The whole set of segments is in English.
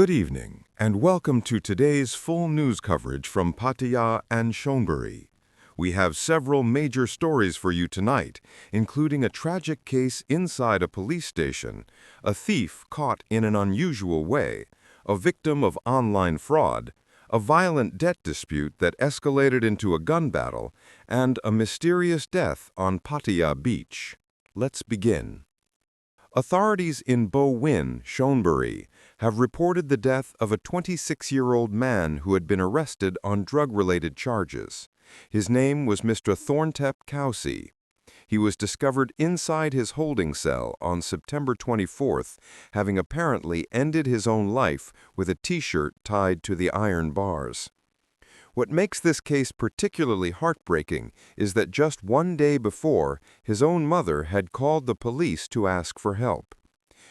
Good evening, and welcome to today's full news coverage from Pattaya and Chonburi. We have several major stories for you tonight, including a tragic case inside a police station, a thief caught in an unusual way, a victim of online fraud, a violent debt dispute that escalated into a gun battle, and a mysterious death on Pattaya Beach. Let's begin. Authorities in Bowin, Chonburi, have reported the death of a 26-year-old man who had been arrested on drug-related charges. His name was Mr. Thorntep Kausi. He was discovered inside his holding cell on September 24th, having apparently ended his own life with a T-shirt tied to the iron bars. What makes this case particularly heartbreaking is that just one day before, his own mother had called the police to ask for help.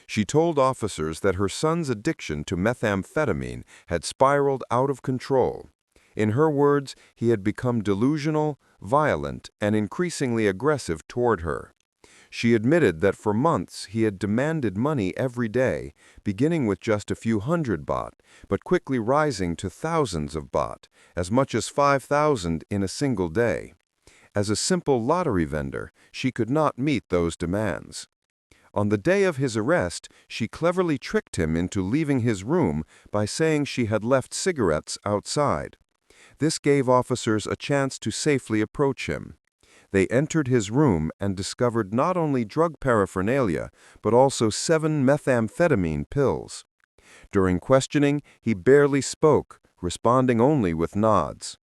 She told officers that her son's addiction to methamphetamine had spiraled out of control. In her words, he had become delusional, violent, and increasingly aggressive toward her. She admitted that for months he had demanded money every day, beginning with just a few hundred baht, but quickly rising to thousands of baht, as much as 5,000 in a single day. As a simple lottery vendor, she could not meet those demands. On the day of his arrest, she cleverly tricked him into leaving his room by saying she had left cigarettes outside. This gave officers a chance to safely approach him. They entered his room and discovered not only drug paraphernalia, but also 7 methamphetamine pills. During questioning, he barely spoke, responding only with nods.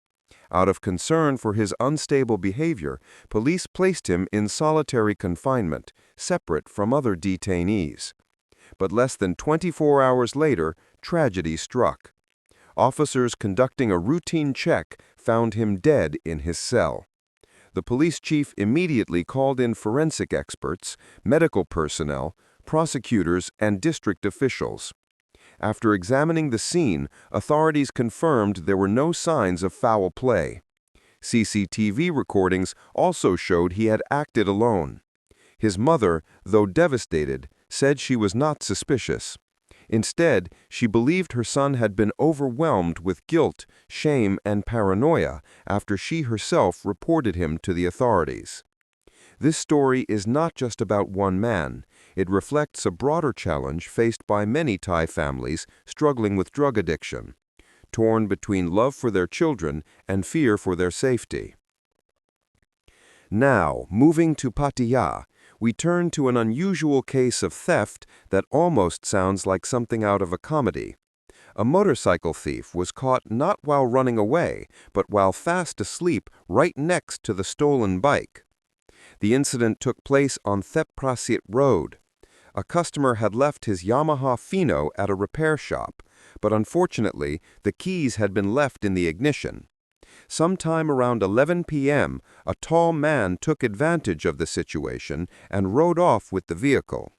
Out of concern for his unstable behavior, police placed him in solitary confinement, separate from other detainees. But less than 24 hours later, tragedy struck. Officers conducting a routine check found him dead in his cell. The police chief immediately called in forensic experts, medical personnel, prosecutors, and district officials. After examining the scene, authorities confirmed there were no signs of foul play. CCTV recordings also showed he had acted alone. His mother, though devastated, said she was not suspicious. Instead, she believed her son had been overwhelmed with guilt, shame, and paranoia after she herself reported him to the authorities. This story is not just about one man. It reflects a broader challenge faced by many Thai families struggling with drug addiction, torn between love for their children and fear for their safety. Now, moving to Pattaya, we turn to an unusual case of theft that almost sounds like something out of a comedy. A motorcycle thief was caught not while running away, but while fast asleep right next to the stolen bike. The incident took place on Thep Prasit Road. A customer had left his Yamaha Fino at a repair shop, but unfortunately, the keys had been left in the ignition. Sometime around 11 p.m., a tall man took advantage of the situation and rode off with the vehicle.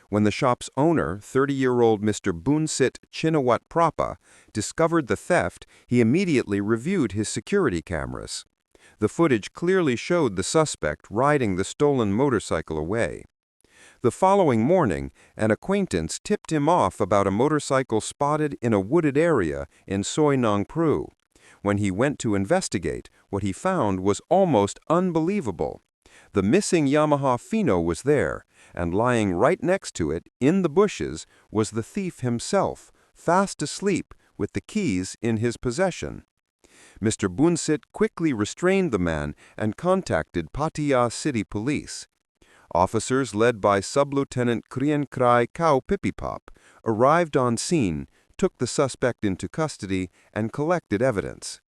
When the shop's owner, 30-year-old Mr. Bunsit Chinawat Prapa, discovered the theft, he immediately reviewed his security cameras. The footage clearly showed the suspect riding the stolen motorcycle away. The following morning, an acquaintance tipped him off about a motorcycle spotted in a wooded area in Soi Nang Pru. When he went to investigate, what he found was almost unbelievable. The missing Yamaha Fino was there, and lying right next to it, in the bushes, was the thief himself, fast asleep with the keys in his possession. Mr. Bunsit quickly restrained the man and contacted Pattaya City Police. Officers led by Sub-Lieutenant Krien Krai Kau Pipipop arrived on scene, took the suspect into custody, and collected evidence.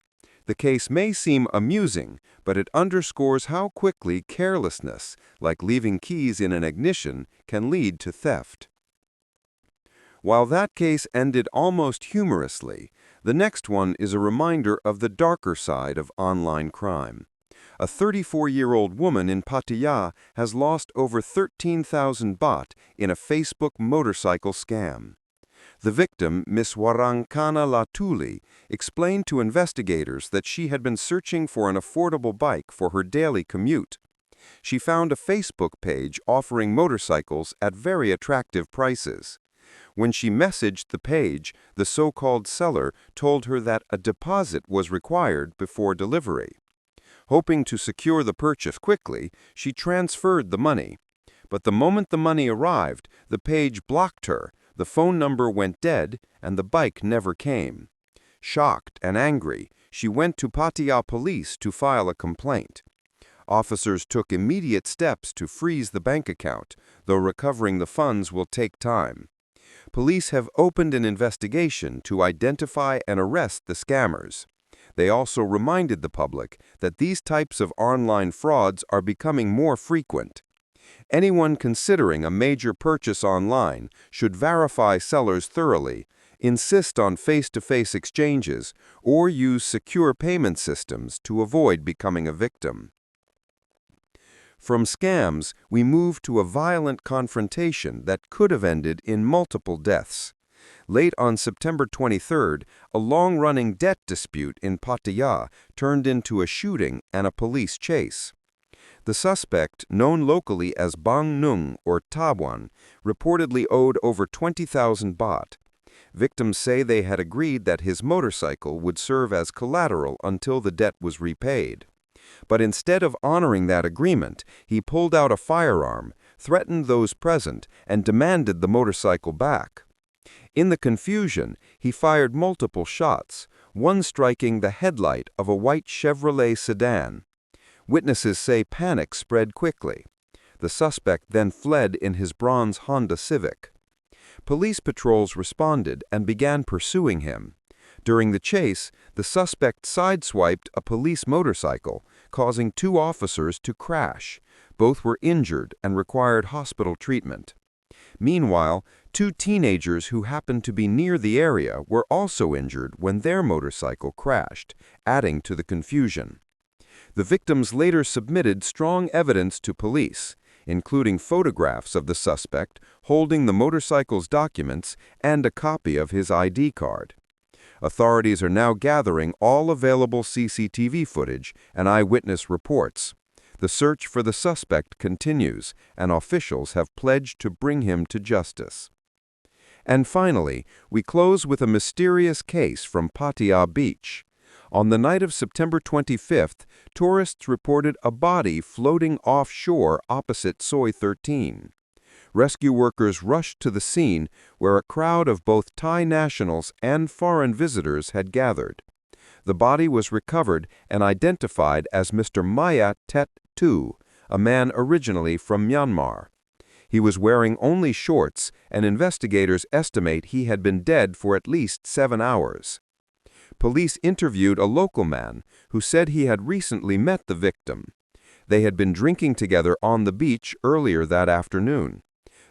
The case may seem amusing, but it underscores how quickly carelessness, like leaving keys in an ignition, can lead to theft. While that case ended almost humorously, the next one is a reminder of the darker side of online crime. A 34-year-old woman in Pattaya has lost over 13,000 baht in a Facebook motorcycle scam. The victim, Miss Warangkana Latuli, explained to investigators that she had been searching for an affordable bike for her daily commute. She found a Facebook page offering motorcycles at very attractive prices. When she messaged the page, the so-called seller told her that a deposit was required before delivery. Hoping to secure the purchase quickly, she transferred the money. But the moment the money arrived, the page blocked her, the phone number went dead, and the bike never came. Shocked and angry, she went to Pattaya police to file a complaint. Officers took immediate steps to freeze the bank account, though recovering the funds will take time. Police have opened an investigation to identify and arrest the scammers. They also reminded the public that these types of online frauds are becoming more frequent. Anyone considering a major purchase online should verify sellers thoroughly, insist on face-to-face exchanges, or use secure payment systems to avoid becoming a victim. From scams, we move to a violent confrontation that could have ended in multiple deaths. Late on September 23rd, a long-running debt dispute in Pattaya turned into a shooting and a police chase. The suspect, known locally as Bang Nung or Tabwan, reportedly owed over 20,000 baht. Victims say they had agreed that his motorcycle would serve as collateral until the debt was repaid. But instead of honoring that agreement, he pulled out a firearm, threatened those present, and demanded the motorcycle back. In the confusion, he fired multiple shots, one striking the headlight of a white Chevrolet sedan. Witnesses say panic spread quickly. The suspect then fled in his bronze Honda Civic. Police patrols responded and began pursuing him. During the chase, the suspect sideswiped a police motorcycle, causing two officers to crash. Both were injured and required hospital treatment. Meanwhile, two teenagers who happened to be near the area were also injured when their motorcycle crashed, adding to the confusion. The victims later submitted strong evidence to police, including photographs of the suspect holding the motorcycle's documents and a copy of his ID card. Authorities are now gathering all available CCTV footage and eyewitness reports. The search for the suspect continues, and officials have pledged to bring him to justice. And finally, we close with a mysterious case from Pattaya Beach. On the night of September 25th, tourists reported a body floating offshore opposite Soi 13. Rescue workers rushed to the scene, where a crowd of both Thai nationals and foreign visitors had gathered. The body was recovered and identified as Mr. Maya Tet Tu, a man originally from Myanmar. He was wearing only shorts, and investigators estimate he had been dead for at least 7 hours. Police interviewed a local man who said he had recently met the victim. They had been drinking together on the beach earlier that afternoon.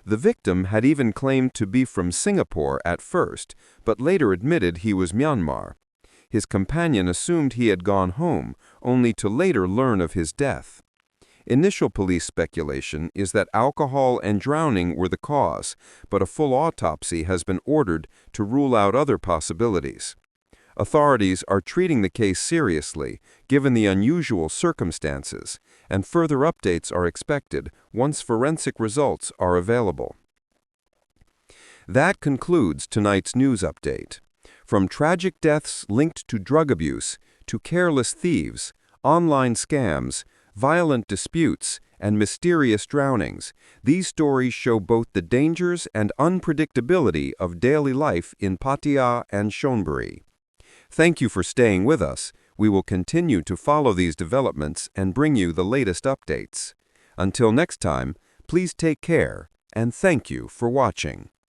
The victim had even claimed to be from Singapore at first, but later admitted he was Myanmar. His companion assumed he had gone home, only to later learn of his death. Initial police speculation is that alcohol and drowning were the cause, but a full autopsy has been ordered to rule out other possibilities. Authorities are treating the case seriously, given the unusual circumstances, and further updates are expected once forensic results are available. That concludes tonight's news update. From tragic deaths linked to drug abuse, to careless thieves, online scams, violent disputes, and mysterious drownings, these stories show both the dangers and unpredictability of daily life in Pattaya and Chonburi. Thank you for staying with us. We will continue to follow these developments and bring you the latest updates. Until next time, please take care, and thank you for watching.